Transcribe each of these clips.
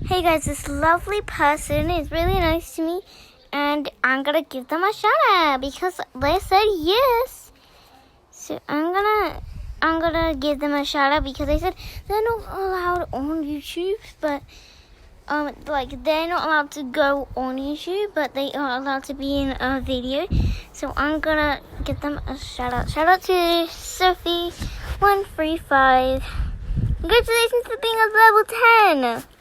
Hey guys, this lovely person is really nice to me, and I'm gonna give them a shout out because they said yes. So I'm gonna give them a shout out because they said they're not allowed on YouTube, but they're not allowed to go on YouTube, but they are allowed to be in a video. So I'm gonna give them a shout out. Shout out to Sophie135. Congratulations for being a level 10.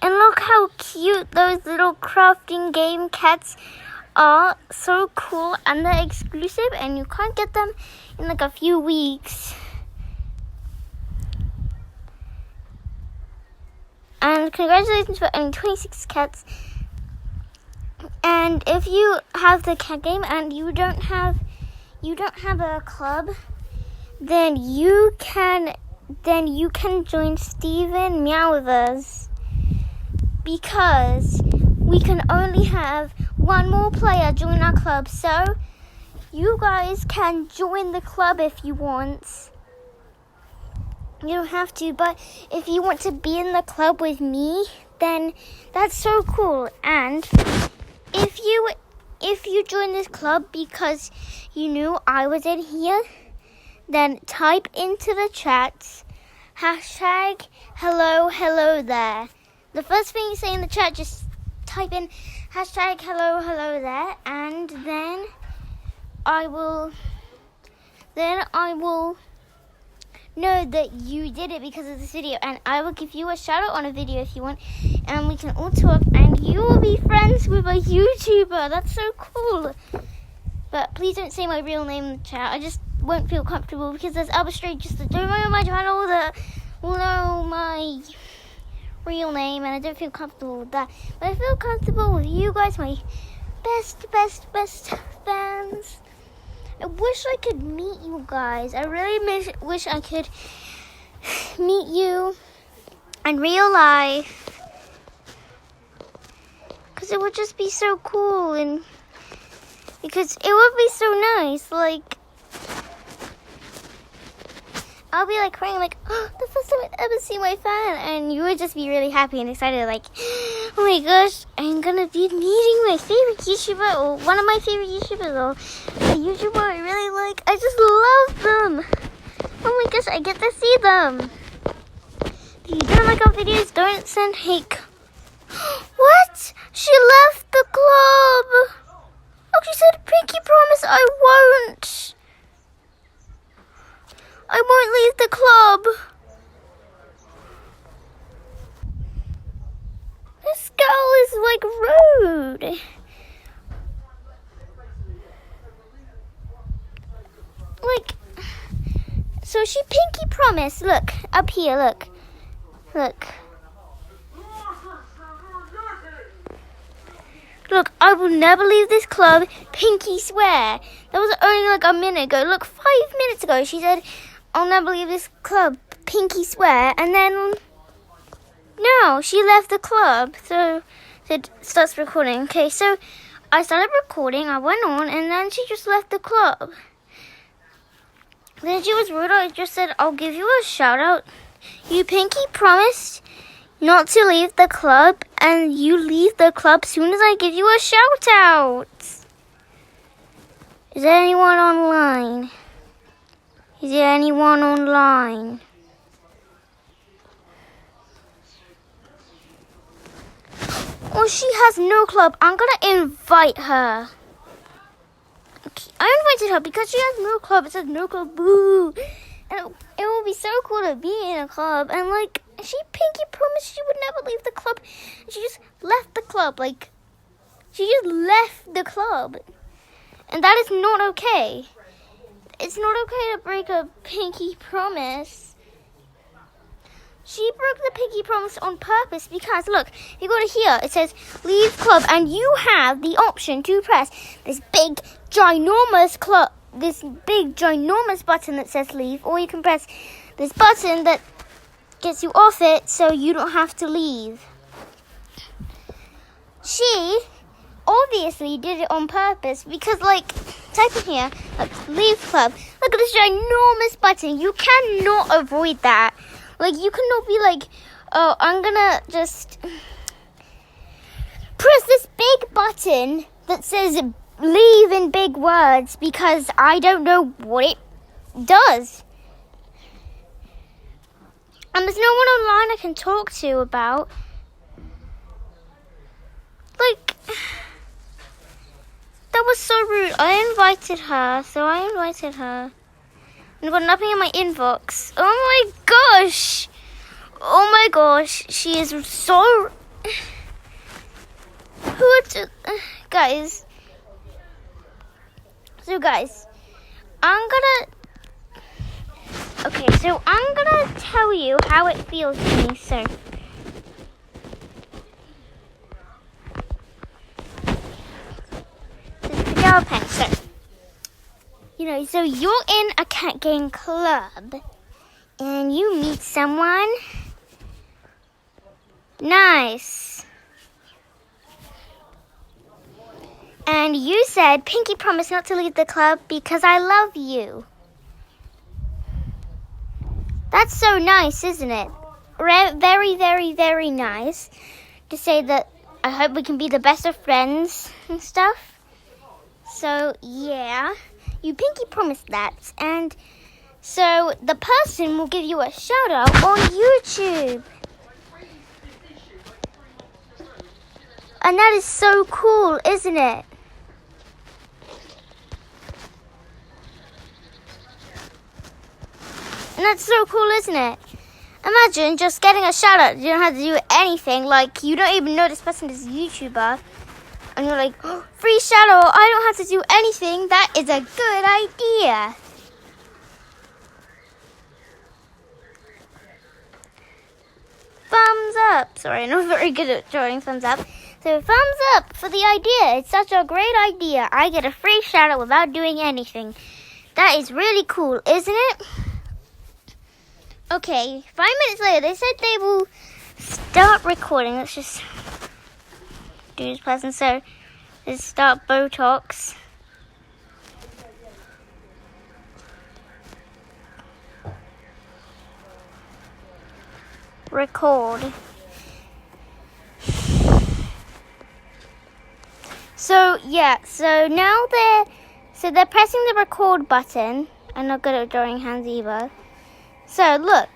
And look how cute those little crafting game cats are. So cool, and they're exclusive, and you can't get them in like a few weeks. And congratulations for owning 26 cats. And if you have the cat game and you don't have a club, then you can join Steven Meowthers. Because we can only have one more player join our club. So you guys can join the club if you want. You don't have to, but if you want to be in the club with me, then that's so cool. And if you join this club because you knew I was in here, then type into the chat #hello there. The first thing you say in the chat, just type in #hello there, and then I will know that you did it because of this video, and I will give you a shout out on a video if you want, and we can all talk, and you will be friends with a YouTuber. That's so cool. But please don't say my real name in the chat. I just won't feel comfortable because there's other strangers that don't know my channel that will know my real name, and I don't feel comfortable with that. But I feel comfortable with you guys, my best fans. I wish I could meet you guys. I really wish I could meet you in real life, because it would just be so cool, and because it would be so nice. Like, I'll be like crying, like, oh, the first time I've ever seen my fan, and you would just be really happy and excited, like, oh my gosh, I'm gonna be meeting my favorite YouTuber, or one of my favorite YouTubers, or a YouTuber I really like. I just love them. Oh my gosh, I get to see them. If you don't like our videos, don't send hate. What? She left the club. Oh, she said, Pinky promise I won't. I won't leave the club. This girl is like rude. Like, so she pinky promised. Look, up here, look. Look, I will never leave this club. Pinky swear. That was only like a minute ago. Look, 5 minutes ago she said, I'll never leave this club. Pinky swear. And then, no, she left the club. So it starts recording. Okay, so I started recording. I went on, and then she just left the club. Then she was rude. I just said, I'll give you a shout out. You Pinky promised not to leave the club, and you leave the club soon as I give you a shout out. Is there anyone online? Is there anyone online? Oh, she has no club. I'm gonna invite her. Okay, I invited her because she has no club. It says no club, boo. And it will be so cool to be in a club, and like, she pinky promised she would never leave the club. She just left the club. Like, she just left the club. And that is not okay. It's not okay to break a pinky promise. She broke the pinky promise on purpose because, look, if you go to here, it says leave club, and you have the option to press this big, ginormous button that says leave, or you can press this button that gets you off it so you don't have to leave. She obviously did it on purpose because, like, type in here, like, leave club. Look at this ginormous button. You cannot avoid that. Like, you cannot be like, Oh, I'm gonna just press this big button that says leave in big words because I don't know what it does. And there's no one online I can talk to about. Like, that was so rude. I invited her, so I invited her. And I've got nothing in my inbox. Oh my gosh! Oh my gosh, she is so... Guys. So guys, Okay, so I'm gonna tell you how it feels to me, so... This is the yellow pen, so... So you're in a cat game club, and you meet someone. Nice. And you said, Pinky promised not to leave the club because I love you. That's so nice, isn't it? Very, very, very nice to say that I hope we can be the best of friends and stuff. So, yeah, you Pinky promised that. And so the person will give you a shout out on YouTube. And that is so cool, isn't it? And that's so cool, isn't it? Imagine just getting a shout out. You don't have to do anything. Like, you don't even know this person is a YouTuber. And you're like, oh, free shout out. I don't have to do anything. That is a good idea. Thumbs up. Sorry, I'm not very good at drawing thumbs up. So thumbs up for the idea. It's such a great idea. I get a free shout out without doing anything. That is really cool, isn't it? Okay, 5 minutes later, they said they will start recording. Let's just do this person. So, let's start Botox. Record. So, yeah, so now they're pressing the record button. I'm not good at drawing hands either. So, look,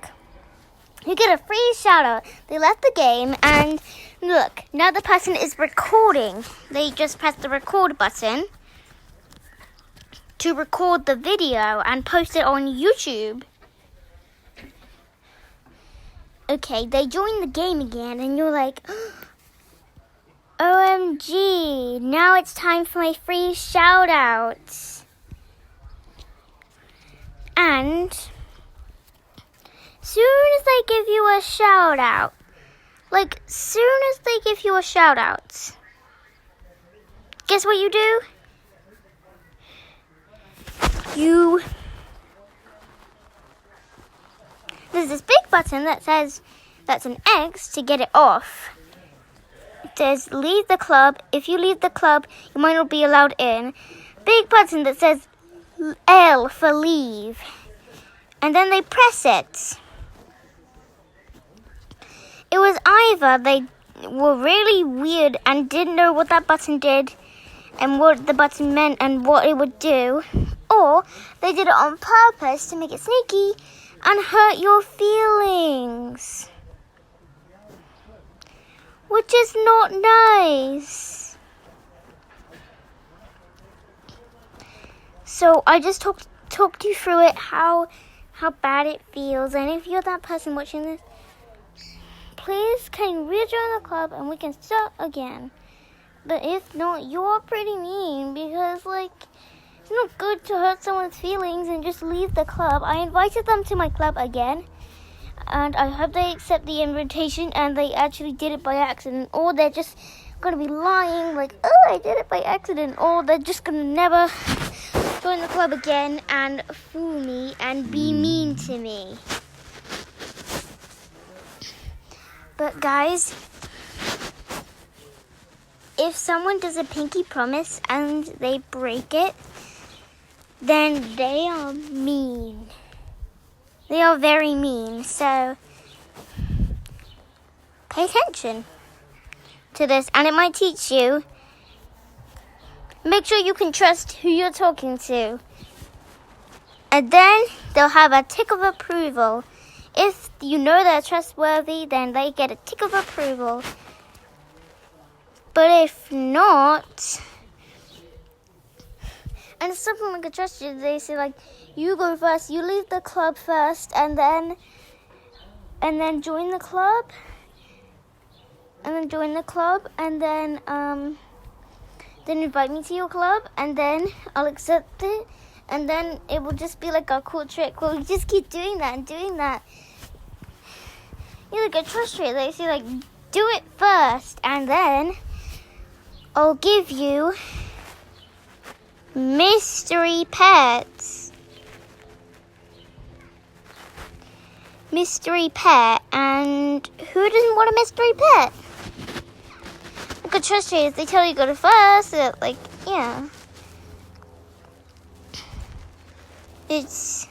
you get a free shout out. They left the game, and look, now the person is recording. They just pressed the record button to record the video and post it on YouTube. Okay, they join the game again, and you're like, OMG, now it's time for my free shout out. And soon as they give you a shout out, guess what you do? There's this big button that says, that's an X to get it off. It says leave the club. If you leave the club, you might not be allowed in. Big button that says L for leave. And then they press it. It was either they were really weird and didn't know what that button did and what the button meant and what it would do, or they did it on purpose to make it sneaky and hurt your feelings, which is not nice. So I just talked you through it, how bad it feels, and if you're that person watching this, please can you rejoin the club and we can start again. But if not, you're pretty mean because it's not good to hurt someone's feelings and just leave the club. I invited them to my club again, and I hope they accept the invitation and they actually did it by accident, or they're just gonna be lying like, oh, I did it by accident, or they're just gonna never join the club again and fool me and be mean to me. But guys, if someone does a pinky promise and they break it, then they are mean. They are very mean. So pay attention to this, and it might teach you. Make sure you can trust who you're talking to. And then they'll have a tick of approval. If you know they're trustworthy, then they get a tick of approval. But if not, and it's something like a trust you, they say like, you go first, you leave the club first, and then join the club, and then invite me to your club, and then I'll accept it, and then it will just be like a cool trick. We'll just keep doing that and doing that. You're like a trust trick. They say like, do it first, and then I'll give you mystery pets. Mystery pet, and who doesn't want a mystery pet? Like a trust trick, they tell you go to first, like, yeah. It's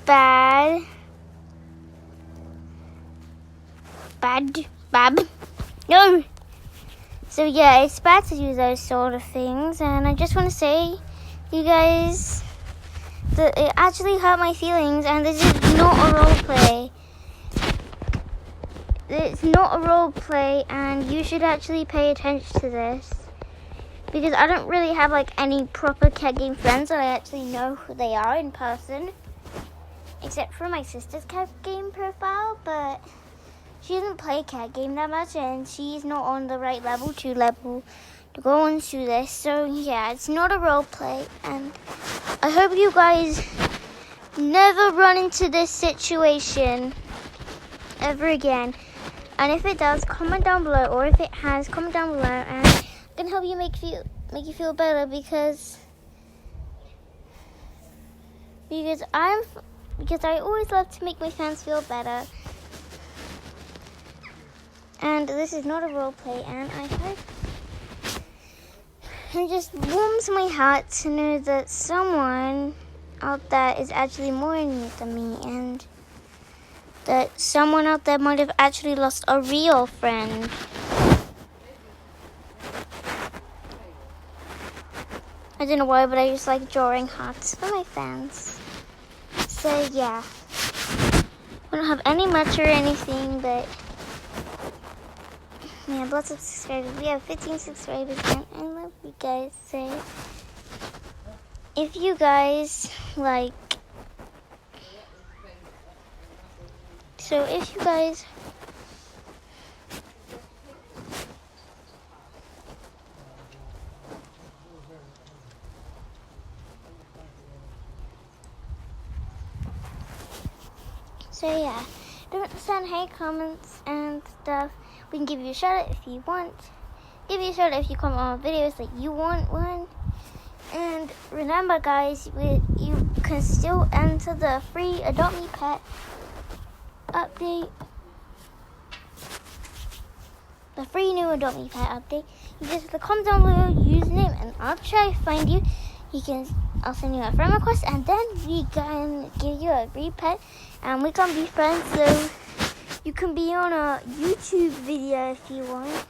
bad. No. So yeah, it's bad to do those sort of things, and I just want to say, you guys, that it actually hurt my feelings, and this is not a role play. It's not a role play, and you should actually pay attention to this. Because I don't really have like any proper cat game friends that I actually know who they are in person. Except for my sister's cat game profile, but she doesn't play cat game that much, and she's not on the right level to go into this. So yeah, it's not a role play, and I hope you guys never run into this situation ever again. And if it does, comment down below, or if it has, comment down below, and I can help you make you feel better, because I always love to make my fans feel better. And this is not a role play, and I hope it just warms my heart to know that someone out there is actually more in need than me, and that someone out there might have actually lost a real friend. I don't know why, but I just like drawing hearts for my fans. So yeah, I don't have any much or anything, but we have lots of subscribers. We have 15 subscribers, and I love you guys. So if you guys like, So yeah, don't send hate comments and stuff. We can give you a shout out if you want. Give you a shout out if you comment on videos that you want one. And remember, guys, you can still enter the free Adopt Me Pet update. The free new Adopt Me Pet update. You just have to comment down below username, and I'll try to find you. I'll send you a friend request, and then we can give you a free pet, and we can be friends. So you can be on a YouTube video if you want.